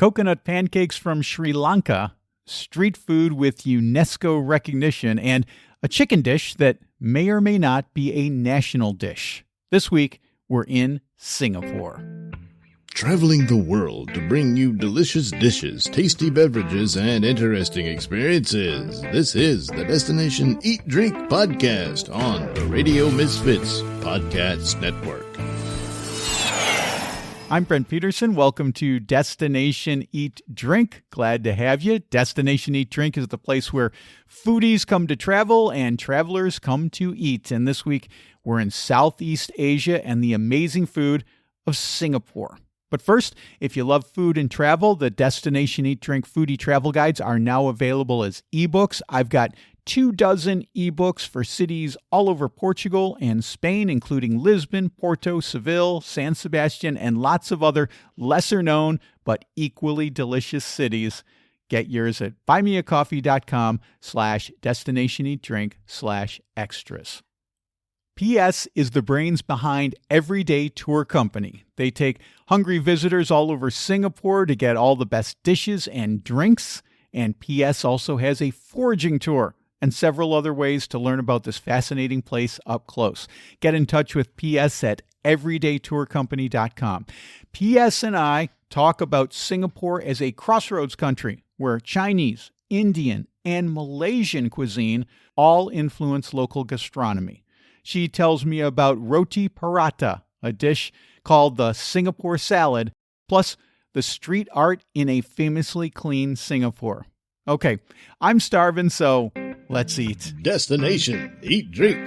coconut pancakes from Sri Lanka, street food with UNESCO recognition, and a chicken dish that may or may not be a national dish. This week, we're in Singapore. Traveling the world to bring you delicious dishes, tasty beverages, and interesting experiences. This is the Destination Eat Drink Podcast on the Radio Misfits Podcast Network. I'm Brent Peterson. Welcome to Destination Eat Drink. Glad to have you. Destination Eat Drink is the place where foodies come to travel and travelers come to eat. And this week, we're in Southeast Asia and the amazing food of Singapore. But first, if you love food and travel, the Destination Eat Drink Foodie Travel Guides are now available as ebooks. I've got 24 ebooks for cities all over Portugal and Spain, including Lisbon, Porto, Seville, San Sebastian, and lots of other lesser-known but equally delicious cities. Get yours at buymeacoffee.com/destinationeatdrink/extras. PS is the brains behind Everyday Tour Company. They take hungry visitors all over Singapore to get all the best dishes and drinks. And PS also has a foraging tour and several other ways to learn about this fascinating place up close. Get in touch with PS at everydaytourcompany.com. PS and I talk about Singapore as a crossroads country where Chinese, Indian, and Malaysian cuisine all influence local gastronomy. She tells me about Roti Parata, a dish called the Singapore salad, plus the street art in a famously clean Singapore. Okay, I'm starving, so let's eat. Destination Eat Drink.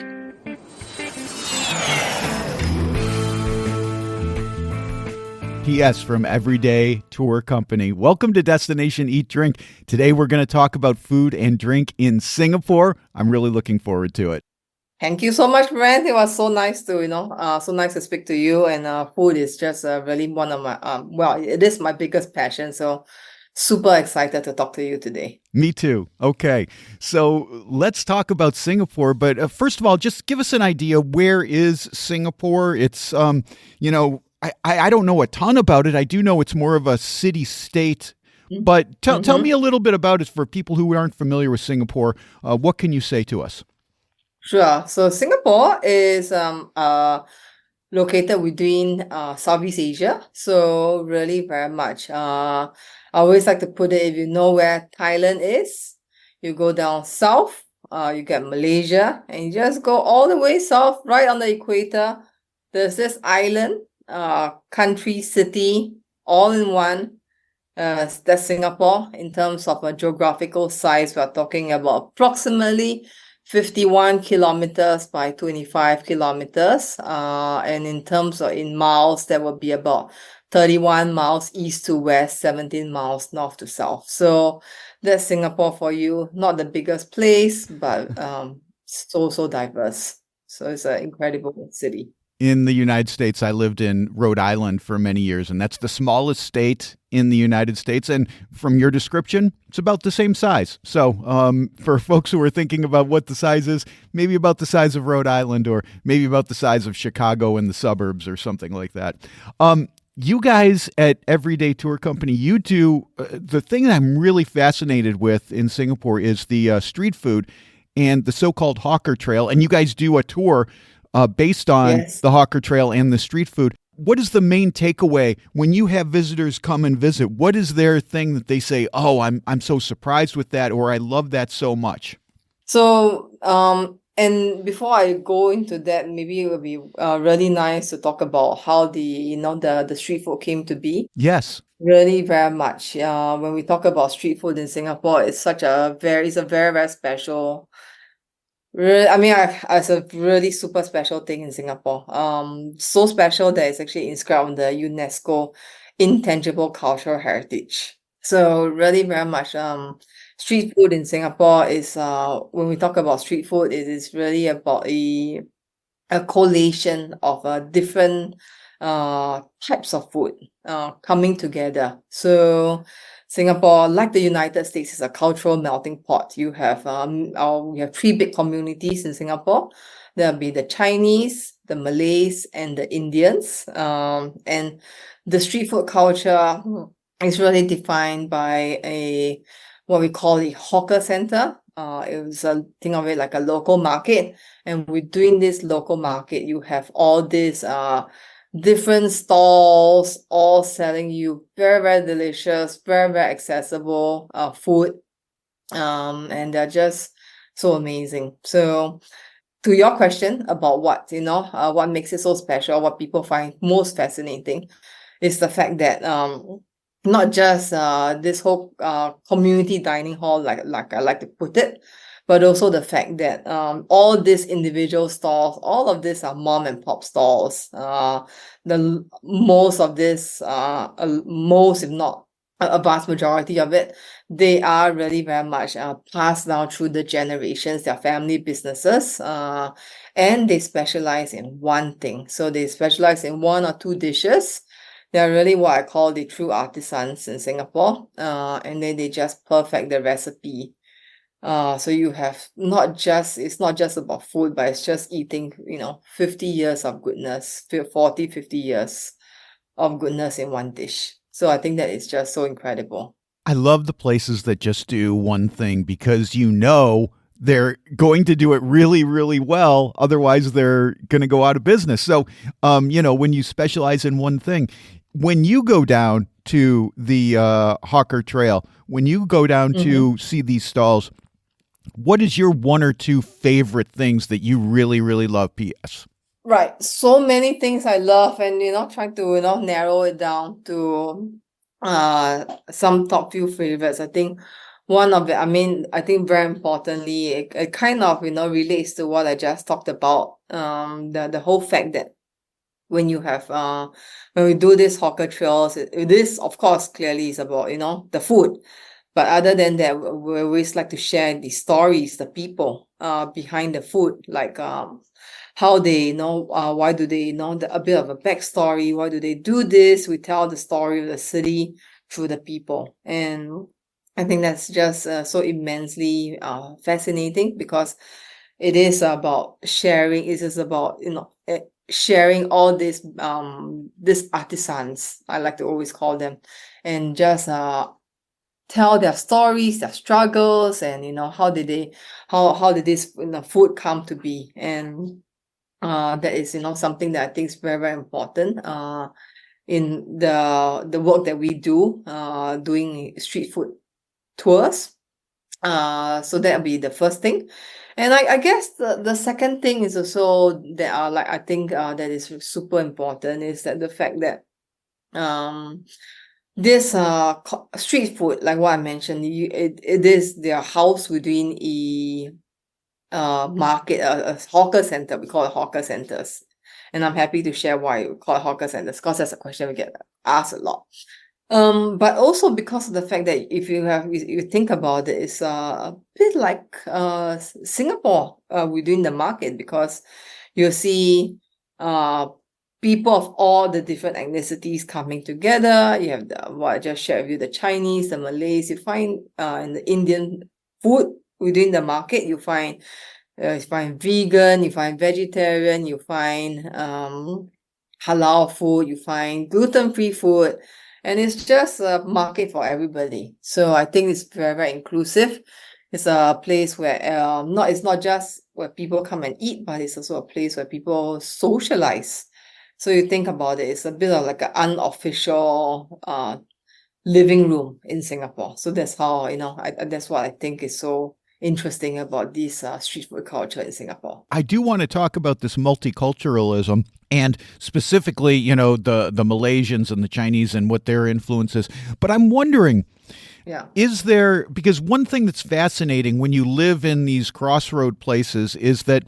PS from Everyday Tour Company. Welcome to Destination Eat Drink. Today we're going to talk about food and drink in Singapore. I'm really looking forward to it. Thank you so much, Brent. It was so nice to, so nice to speak to you. And food is just really one of my, it is my biggest passion. So super excited to talk to you today. Me too. Okay. So let's talk about Singapore. But first of all, just give us an idea. Where is Singapore? It's, I don't know a ton about it. I do know it's more of a city-state. But tell me a little bit about it for people who aren't familiar with Singapore. What can you say to us? Sure. So Singapore is located within Southeast Asia. So really very much. I always like to put it, if you know where Thailand is, you go down south, you get Malaysia, and you just go all the way south, right on the equator. There's this island, country, city, all in one. That's Singapore. In terms of a geographical size, we're talking about approximately 51 kilometers by 25 kilometers. And in terms of in miles, that would be about 31 miles east to west, 17 miles north to south. So that's Singapore for you. Not the biggest place, but so diverse. So it's an incredible city. In the United States, I lived in Rhode Island for many years, and that's the smallest state in the United States. And from your description, it's about the same size. So for folks who are thinking about what the size is, maybe about the size of Rhode Island or maybe about the size of Chicago in the suburbs or something like that. You guys at Everyday Tour Company, you do the thing that I'm really fascinated with in Singapore is the street food and the so-called hawker trail. And you guys do a tour based on the hawker trail and the street food. What is the main takeaway when you have visitors come and visit? What is their thing that they say, oh, I'm so surprised with that, or I love that so much? So, and before I go into that, maybe it would be really nice to talk about how the street food came to be. Yes. Really very much. When we talk about street food in Singapore, it's a very, very special. It's a really super special thing in Singapore. So special that it's actually inscribed on the UNESCO Intangible Cultural Heritage. So really very much street food in Singapore is when we talk about street food, it is really about a collation of different types of food coming together. So Singapore, like the United States, is a cultural melting pot. We have 3 big communities in Singapore. There'll be the Chinese, the Malays, and the Indians. And the street food culture It's really defined by what we call a hawker center. It was think of it like a local market. And within this local market, you have all these different stalls, all selling you very, very delicious, very, very accessible food. And they're just so amazing. So to your question about what makes it so special, what people find most fascinating is the fact that not just this whole community dining hall, like I like to put it, but also the fact that all these individual stalls, all of these are mom and pop stalls. The most of this, most if not a vast majority of it, they are really very much passed down through the generations, their family businesses, and they specialize in one thing. So they specialize in one or two dishes. They're really what I call the true artisans in Singapore, and then they just perfect the recipe. So you have it's not just about food, but it's just eating, 50 years of goodness, 40, 50 years of goodness in one dish. So I think that is just so incredible. I love the places that just do one thing because they're going to do it really, really well. Otherwise, they're going to go out of business. So, when you specialize in one thing, when you go down to the Hawker Trail, when you go down to see these stalls, what is your one or two favorite things that you really, really love, PS? Right. So many things I love, and trying to narrow it down to some top few favorites. I think one of it, I think very importantly, it kind of relates to what I just talked about. The whole fact that when you have when we do this hawker trails, it is of course clearly is about the food. But other than that, we always like to share the stories, the people behind the food, like how they why do they a bit of a backstory, why do they do this? We tell the story of the city through the people, and I think that's just so immensely fascinating because it is about sharing. It is about sharing all these artisans, I like to always call them, and just tell their stories, their struggles, and how did this food come to be. And that is something that I think is very, very important in the work that we do doing street food tours. So that'll be the first thing. And I guess the second thing is also that I think that is super important is that the fact that this street food, like what I mentioned, it is their house within a market, a hawker center. We call it hawker centers. And I'm happy to share why we call it hawker centers, because that's a question we get asked a lot. But also because of the fact that if you think about it, it's a bit like Singapore within the market, because you see people of all the different ethnicities coming together. You have what I just shared with you, the Chinese, the Malays. You find in the Indian food within the market, you find vegan, you find vegetarian, you find halal food, you find gluten-free food, and it's just a market for everybody. So I think it's very, very inclusive. It's a place where it's not just where people come and eat, but it's also a place where people socialize. So you think about it, it's a bit of like an unofficial living room in Singapore. So that's how, that's what I think is so interesting about this street food culture in Singapore. I do want to talk about this multiculturalism and specifically, the Malaysians and the Chinese and what their influence is. But I'm wondering, is there, because one thing that's fascinating when you live in these crossroad places is that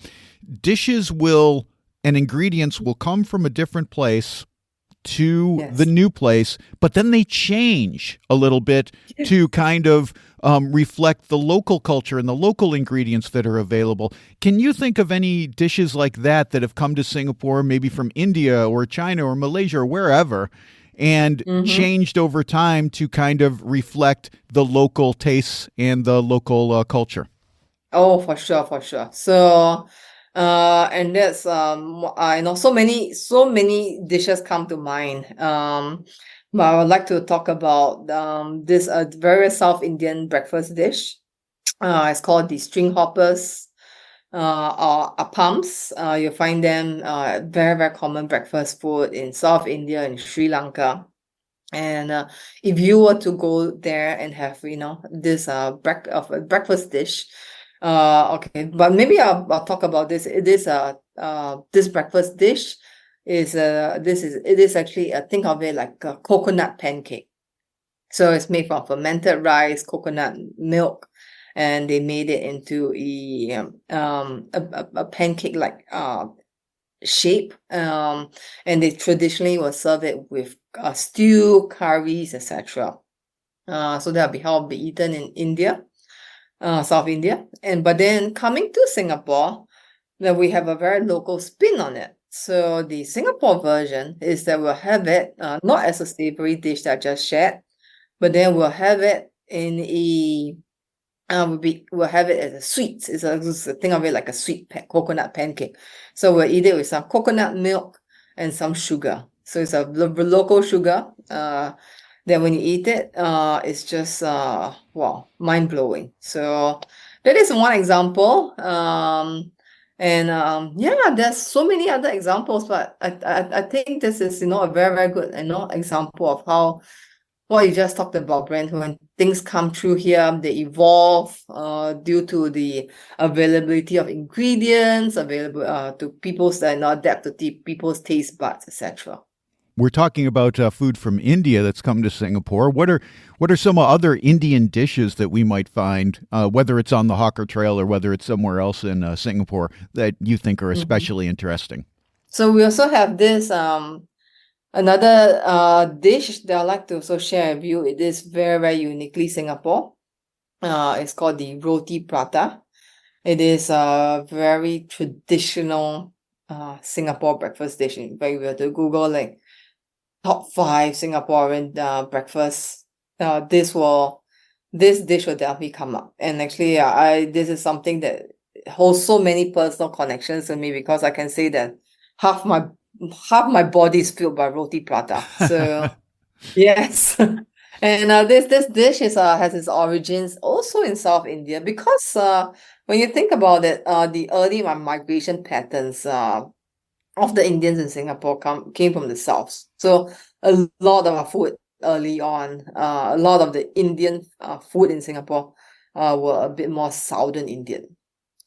dishes and ingredients will come from a different place to the new place, but then they change a little bit to kind of reflect the local culture and the local ingredients that are available. Can you think of any dishes like that have come to Singapore, maybe from India or China or Malaysia or wherever, and changed over time to kind of reflect the local tastes and the local culture? Oh, for sure, for sure. So, and that's I know so many dishes come to mind. But I would like to talk about this very South Indian breakfast dish. It's called the string hoppers or appams. You find them very, very common breakfast food in South India and Sri Lanka. And if you were to go there and have, this breakfast dish, okay, but maybe I'll talk about this. It is this breakfast dish it is actually think of it like a coconut pancake. So it's made from fermented rice, coconut milk, and they made it into a pancake like shape. And they traditionally will serve it with stew, curries, etc. So that'll be how it'll be eaten in India, South India. But then coming to Singapore, then we have a very local spin on it. So the Singapore version is that we'll have it not as a savory dish that I just shared, but then we'll have it in we'll have it as a sweet. It's a think of it like a sweet coconut pancake. So we'll eat it with some coconut milk and some sugar. So it's a local sugar. Then when you eat it, it's just wow, mind blowing. So that is one example. Yeah, there's so many other examples, but I think this is a very, very good example of how what you just talked about, Brent, when things come through here, they evolve due to the availability of ingredients available to people's that not adapt to people's taste buds, etc. We're talking about food from India that's come to Singapore. What are some other Indian dishes that we might find, whether it's on the Hawker Trail or whether it's somewhere else in Singapore, that you think are especially interesting? So we also have this another dish that I'd like to also share with you. It is very, very uniquely Singapore. It's called the Roti Parata. It is a very traditional Singapore breakfast dish. In fact, we have to Google like top 5 Singaporean breakfast. This dish will definitely come up. And actually, this is something that holds so many personal connections to me because I can say that half my body is filled by roti prata. So yes. And this dish has its origins also in South India because when you think about it, the early migration patterns of the Indians in Singapore came from the south. So a lot of our food early on, a lot of the Indian food in Singapore were a bit more southern Indian.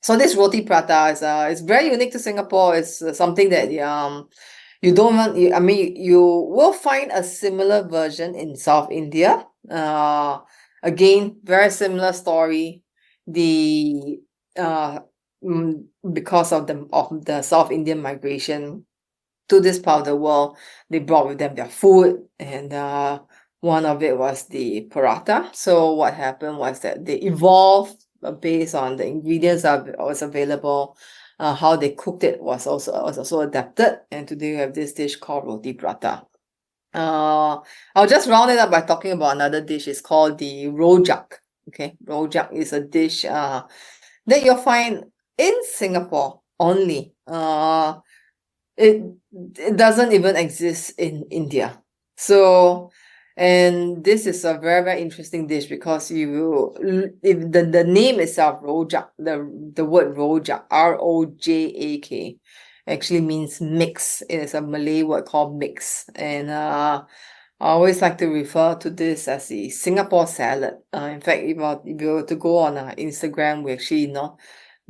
So this roti prata is very unique to Singapore. It's something that you don't want. I mean, you will find a similar version in South India. Again, very similar story. The because of the South Indian migration to this part of the world, they brought with them their food, and one of it was the paratha. So what happened was that they evolved based on the ingredients that was available. How they cooked it was also adapted, and today we have this dish called roti prata. I'll just round it up by talking about another dish. It's called the rojak. Okay, rojak is a dish that you'll find in Singapore only. It doesn't even exist in India. So, and this is a very, very interesting dish because if the name itself, rojak, the word rojak, Rojak, actually means mix. It is a Malay word called mix. And I always like to refer to this as the Singapore salad. In fact, if you were to go on Instagram, we actually,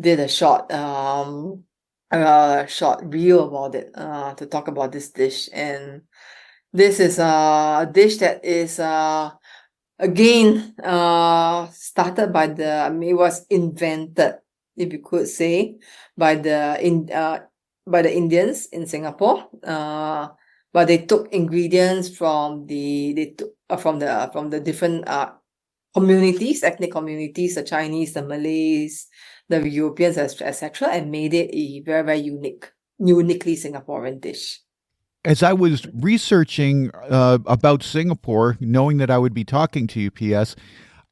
did a short reel about it to talk about this dish. And this is a dish that is again started by it was invented, if you could say, by the Indians in Singapore. But they took ingredients from the different communities, ethnic communities, the Chinese, the Malays, the Europeans, etc., and made it a very, very uniquely Singaporean dish. As I was researching about Singapore, knowing that I would be talking to you, PS,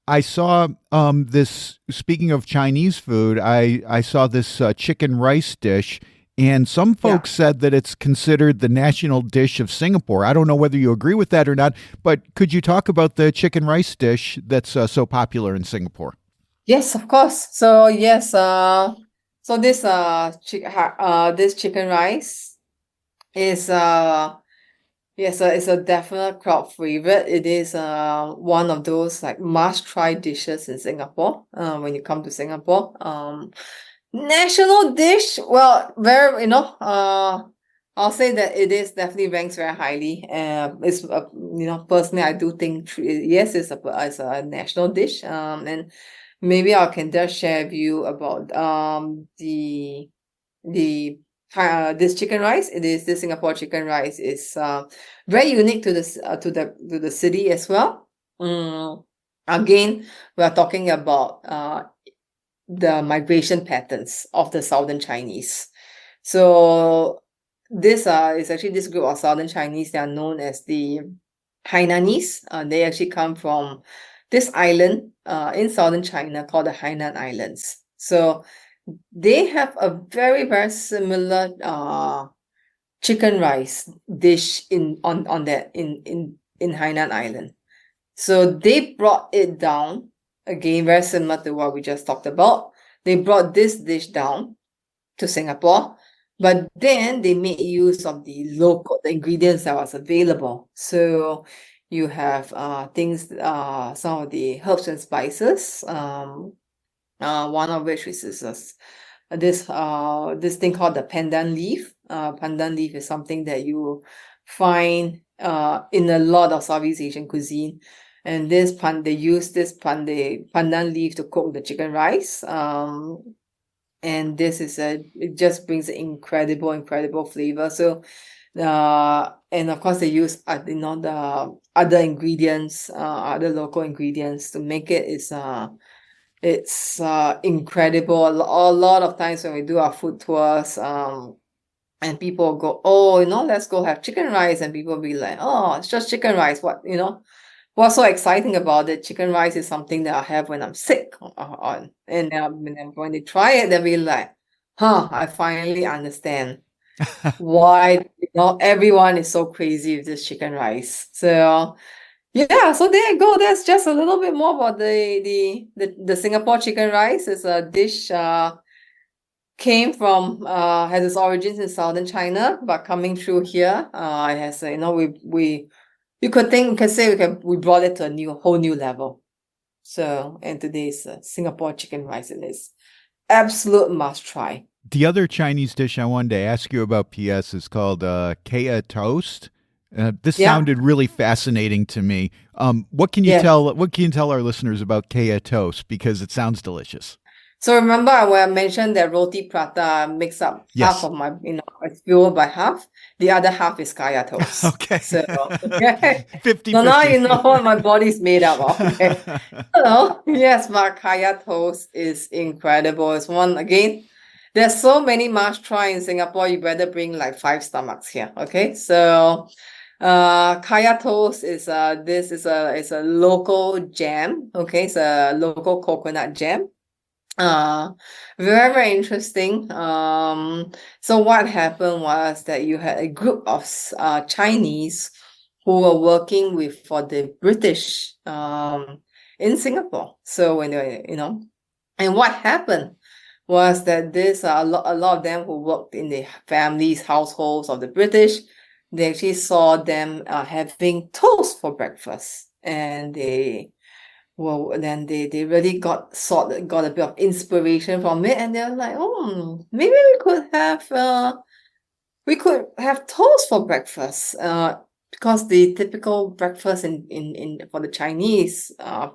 I saw this, speaking of Chinese food, I saw this chicken rice dish And some Yeah. folks said that it's considered the national dish of Singapore. I don't know whether you agree with that or not, but could you talk about the chicken rice dish that's so popular in Singapore? Yes, of course. So yes, so this chicken rice is yes, it's a definite crowd favorite. It is one of those like must try dishes in Singapore. When you come to Singapore, national dish. Well, very I'll say that it is definitely ranks very highly. It's personally I do think yes, it's a national dish. And maybe I can just share with you about the this chicken rice. It is this Singapore chicken rice is very unique to this to the city as well. Again, we are talking about the migration patterns of the Southern Chinese. So this is actually this group of Southern Chinese. They are known as the Hainanese. They actually come from this island in southern China called the Hainan Islands. So they have a very, very similar chicken rice dish in Hainan Island. So they brought it down, again, very similar to what we just talked about. They brought this dish down to Singapore, but then they made use of the ingredients that was available. So you have things, some of the herbs and spices, one of which is this thing called the pandan leaf. Pandan leaf is something that you find in a lot of Southeast Asian cuisine. And they use this pandan leaf to cook the chicken rice. And it just brings an incredible flavor. So and of course they use the other ingredients, other local ingredients to make it. It's incredible. A lot of times when we do our food tours, and people go, oh, let's go have chicken rice, and people be like, oh, it's just chicken rice. What's so exciting about it? Chicken rice is something that I have when I'm sick. And when they try it, they'll be like, huh, I finally understand why everyone is so crazy with this chicken rice. So yeah, so there you go. That's just a little bit more about the Singapore chicken rice. It's a dish has its origins in southern China, but coming through here, it has we we brought it to a whole new level. So and today's Singapore chicken rice, it is absolute must try. The other Chinese dish I wanted to ask you about, PS, is called kaya toast. This sounded really fascinating to me. What can you tell our listeners about kaya toast, because it sounds delicious? So remember when I mentioned that Roti Parata makes up half of my, it's fueled by half. The other half is kaya toast. Okay. So 50-50. So now you know what my body's made up of. Okay. Yes, my kaya toast is incredible. It's one, again, there's so many must try in Singapore. You better bring like 5 stomachs here. Okay. So kaya toast is it's a local jam. Okay. It's a local coconut jam. Very, very interesting. So what happened was that you had a group of Chinese who were working for the British in Singapore. So when they and what happened was that a lot of them who worked in the households of the British, they actually saw them having toast for breakfast, and then they really got a bit of inspiration from it, and they're like, oh, maybe we could have toast for breakfast. Because the typical breakfast in for the Chinese, as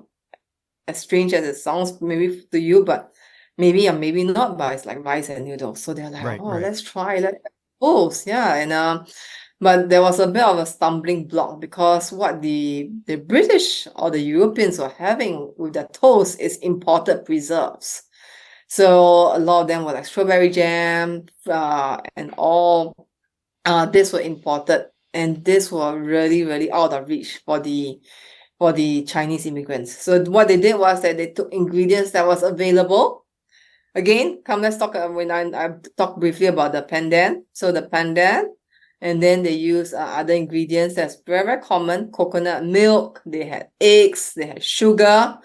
strange as it sounds maybe to you, but maybe or maybe not, but it's like rice and noodles. So they're like, Right. Let's have toast, yeah, and but there was a bit of a stumbling block, because what the British or the Europeans were having with their toast is imported preserves. So a lot of them were like strawberry jam, and all this were imported, and this were really, really out of reach for the Chinese immigrants. So what they did was that they took ingredients that was available, Again, come let's talk when I talk briefly about the pandan. So the pandan, and then they use other ingredients that's very, very common: coconut milk. They had eggs, they had sugar,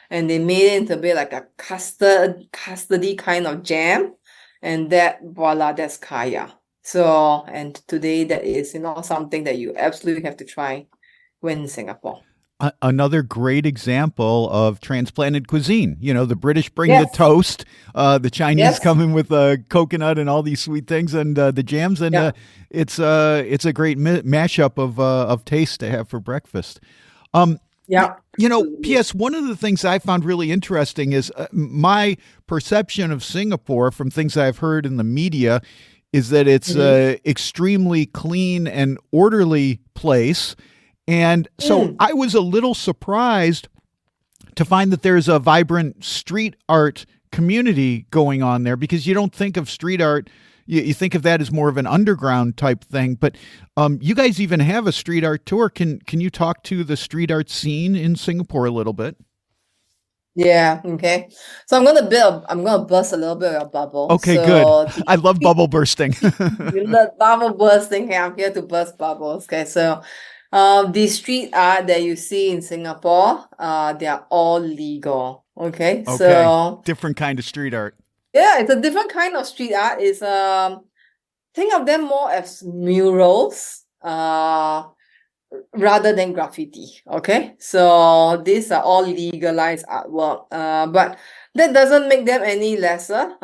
and they made it into a bit like a custardy kind of jam. And that, voila, that's kaya. So, and today that is, something that you absolutely have to try when in Singapore. Another great example of transplanted cuisine. The British bring the Yes. toast, the Chinese Yes. come in with coconut and all these sweet things, and the jams, and Yeah. it's a great mashup of taste to have for breakfast. Yeah. P.S. One of the things I found really interesting is my perception of Singapore from things I've heard in the media is that it's extremely clean and orderly place. And so I was a little surprised to find that there's a vibrant street art community going on there, because you don't think of street art. You think of that as more of an underground type thing, but you guys even have a street art tour. Can you talk to the street art scene in Singapore a little bit? Yeah, okay. So I'm gonna burst a little bit of your bubble. Okay, So good. I love bubble bursting. you love bubble bursting here. I'm here to burst bubbles. Okay, so the street art that you see in Singapore, they are all legal. Okay, Okay, so different kind of street art. yeah, it's a different kind of street art. It's think of them more as murals, rather than graffiti. Okay, so these are all legalized artwork, but that doesn't make them any lesser.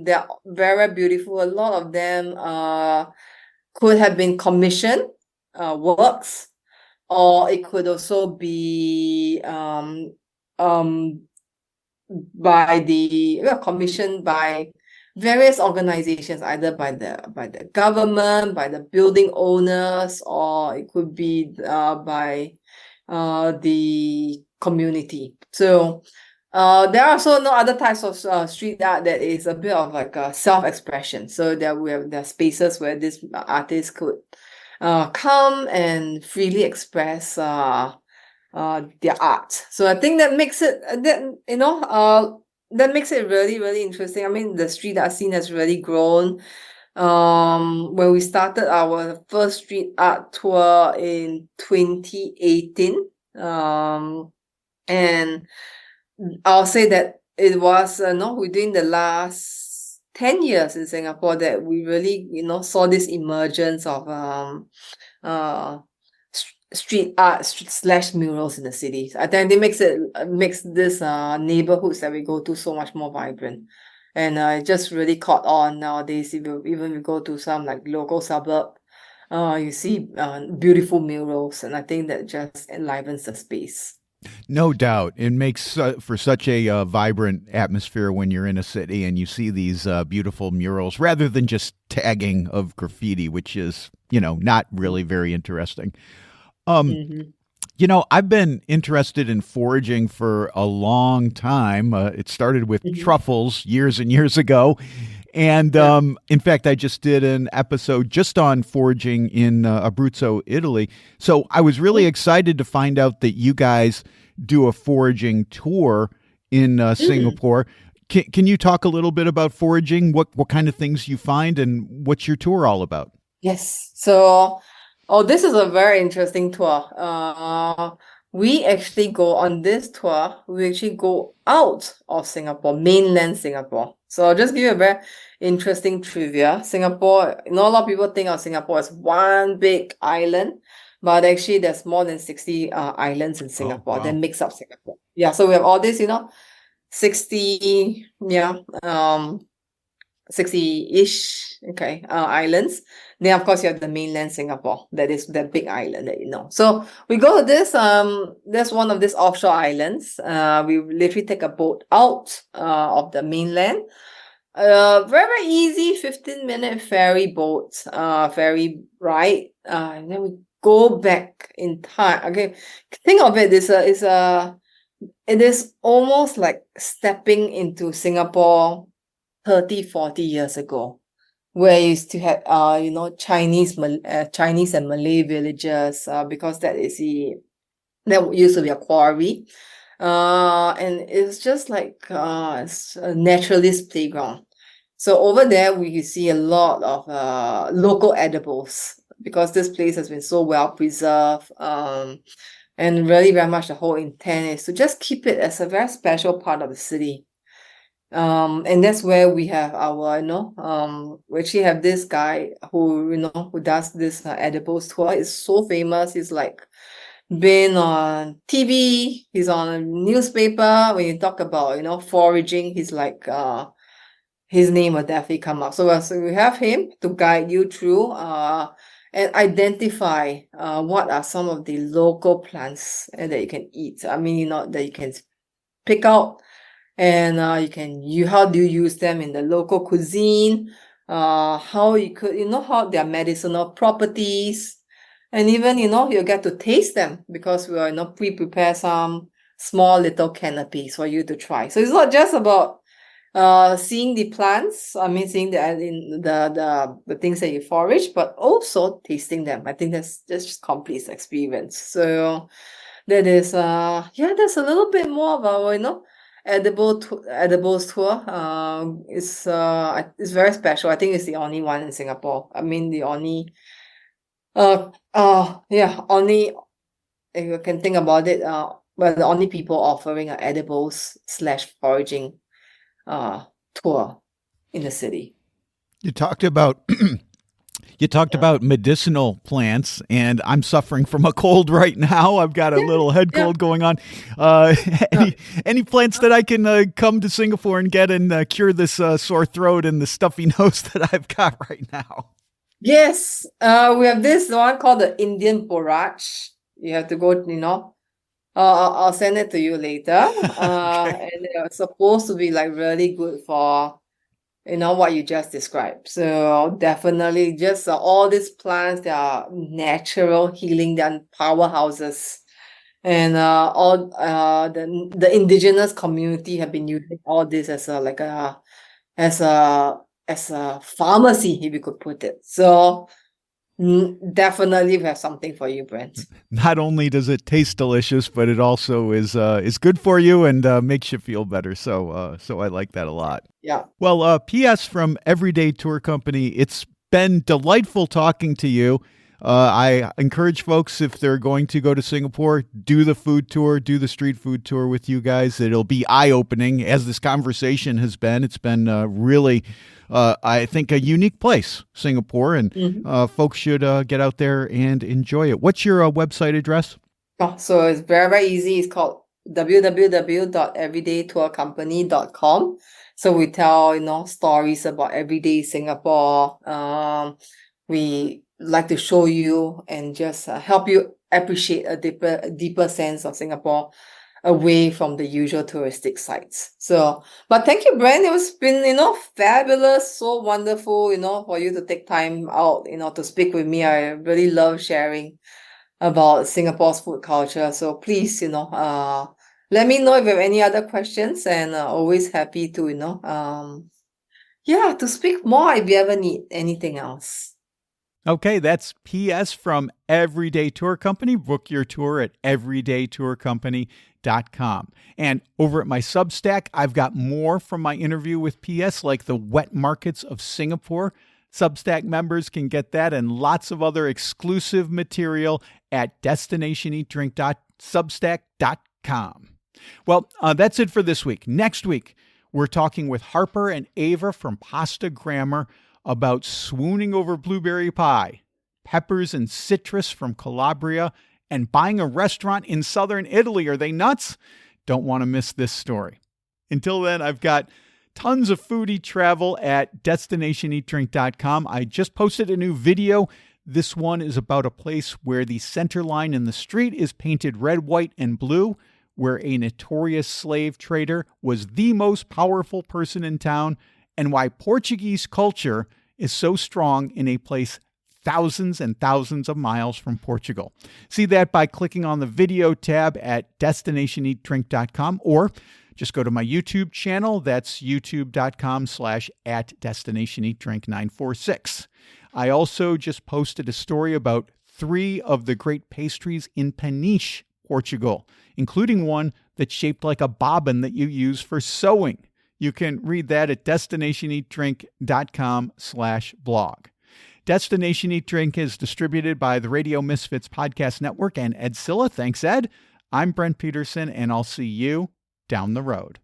They're very beautiful. A lot of them could have been commissioned works, or it could also be commissioned by various organizations, either by the government, by the building owners, or it could be by the community. So there are also no other types of street art that is a bit of like a self-expression. So there are spaces where this artist could come and freely express their art. So I think that makes it that makes it really, really interesting. I mean, the street art scene has really grown. When we started our first street art tour in 2018, and I'll say that it was within the last 10 years in Singapore that we really saw this emergence of street art slash murals in the cities. I think it makes this neighborhoods that we go to so much more vibrant, and it just really caught on nowadays. Even if you go to some like local suburb, you see beautiful murals, and I think that just enlivens the space. No doubt. It makes for such a vibrant atmosphere when you're in a city and you see these beautiful murals rather than just tagging of graffiti, which is, not really very interesting. I've been interested in foraging for a long time. It started with truffles years and years ago. And in fact, I just did an episode just on foraging in Abruzzo, Italy. So I was really excited to find out that you guys do a foraging tour in Singapore. Can you talk a little bit about foraging? What kind of things you find, and what's your tour all about? Yes. So, this is a very interesting tour. We actually go on this tour. We actually go out of Singapore, mainland Singapore. So I'll just give you a very interesting trivia. Singapore, a lot of people think of Singapore as one big island, but actually there's more than 60 islands in Singapore that makes up Singapore. Yeah, so we have all this, 60, 60-ish, islands. Then of course you have the mainland Singapore, that is the big island that you know. So we go to this there's one of these offshore islands. We literally take a boat out of the mainland. Very, very easy 15-minute ferry boat, ferry ride. And then we go back in time. Okay, think of it, it is almost like stepping into Singapore 30, 40 years ago, where you still had Chinese and Malay villages, because that used to be a quarry. And it's just like it's a naturalist playground. So over there, we see a lot of local edibles because this place has been so well preserved. And really very much the whole intent is to just keep it as a very special part of the city. And that's where we have our, we actually have this guy who does this edibles tour. It's so famous. He's like been on TV, he's on a newspaper. When you talk about, foraging, he's like, his name will definitely come up. So we have him to guide you through, and identify, what are some of the local plants that you can eat. I mean, that you can pick out, and how do you use them in the local cuisine, how you could, how their medicinal properties, and even, you'll get to taste them because we are, pre-prepare some small little canopies for you to try. So it's not just about seeing the plants, I mean, seeing the things that you forage, but also tasting them. I think that's just complete experience. So that is that's a little bit more of our, edibles tour. It's very special. I think it's the only one in Singapore. I mean, the only only, if you can think about it, well, the only people offering an edibles / foraging tour in the city. You talked about about medicinal plants, and I'm suffering from a cold right now. I've got a little head cold going on. Any plants that I can come to Singapore and get and cure this sore throat and the stuffy nose that I've got right now? Yes, we have this one called the Indian borage. You have to go, I'll send it to you later. Okay. And they're supposed to be like really good for, what you just described. So definitely just all these plants, they are natural healing, they're powerhouses. And all the indigenous community have been using all this as a pharmacy, if you could put it. So definitely we have something for you, Brent. Not only does it taste delicious, but it also is good for you and makes you feel better. So I like that a lot. Yeah. Well, P.S. from Everyday Tour Company, it's been delightful talking to you. I encourage folks, if they're going to go to Singapore, do the food tour, do the street food tour with you guys. It'll be eye-opening, as this conversation has been. It's been really, I think, a unique place, Singapore, and folks should get out there and enjoy it. What's your website address? Oh, so it's very, very easy. It's called www.everydaytourcompany.com. So we tell, stories about everyday Singapore. We like to show you and just help you appreciate a deeper sense of Singapore away from the usual touristic sites. So, but thank you, Brent. It's been, fabulous, so wonderful, for you to take time out, to speak with me. I really love sharing about Singapore's food culture. So please, let me know if you have any other questions, and always happy to, to speak more if you ever need anything else. Okay, that's P.S. from Everyday Tour Company. Book your tour at everydaytourcompany.com. And over at my Substack, I've got more from my interview with P.S., like the wet markets of Singapore. Substack members can get that and lots of other exclusive material at destinationeatdrink.substack.com. Well, that's it for this week. Next week, we're talking with Harper and Ava from Pasta Grammar about swooning over blueberry pie, peppers and citrus from Calabria, and buying a restaurant in southern Italy. Are they nuts? Don't want to miss this story. Until then, I've got tons of foodie travel at destinationeatdrink.com. I just posted a new video. This one is about a place where the center line in the street is painted red, white, and blue, where a notorious slave trader was the most powerful person in town, and why Portuguese culture is so strong in a place thousands and thousands of miles from Portugal. See that by clicking on the video tab at destinationeatdrink.com, or just go to my YouTube channel. That's youtube.com/@destinationeatdrink946. I also just posted a story about 3 of the great pastries in Peniche, Portugal, including one that's shaped like a bobbin that you use for sewing. You can read that at destinationeatdrink.com/blog. Destination Eat Drink is distributed by the Radio Misfits Podcast Network and Ed Silla. Thanks, Ed. I'm Brent Peterson, and I'll see you down the road.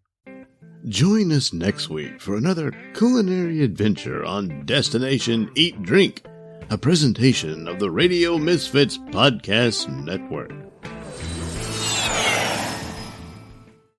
Join us next week for another culinary adventure on Destination Eat Drink, a presentation of the Radio Misfits Podcast Network.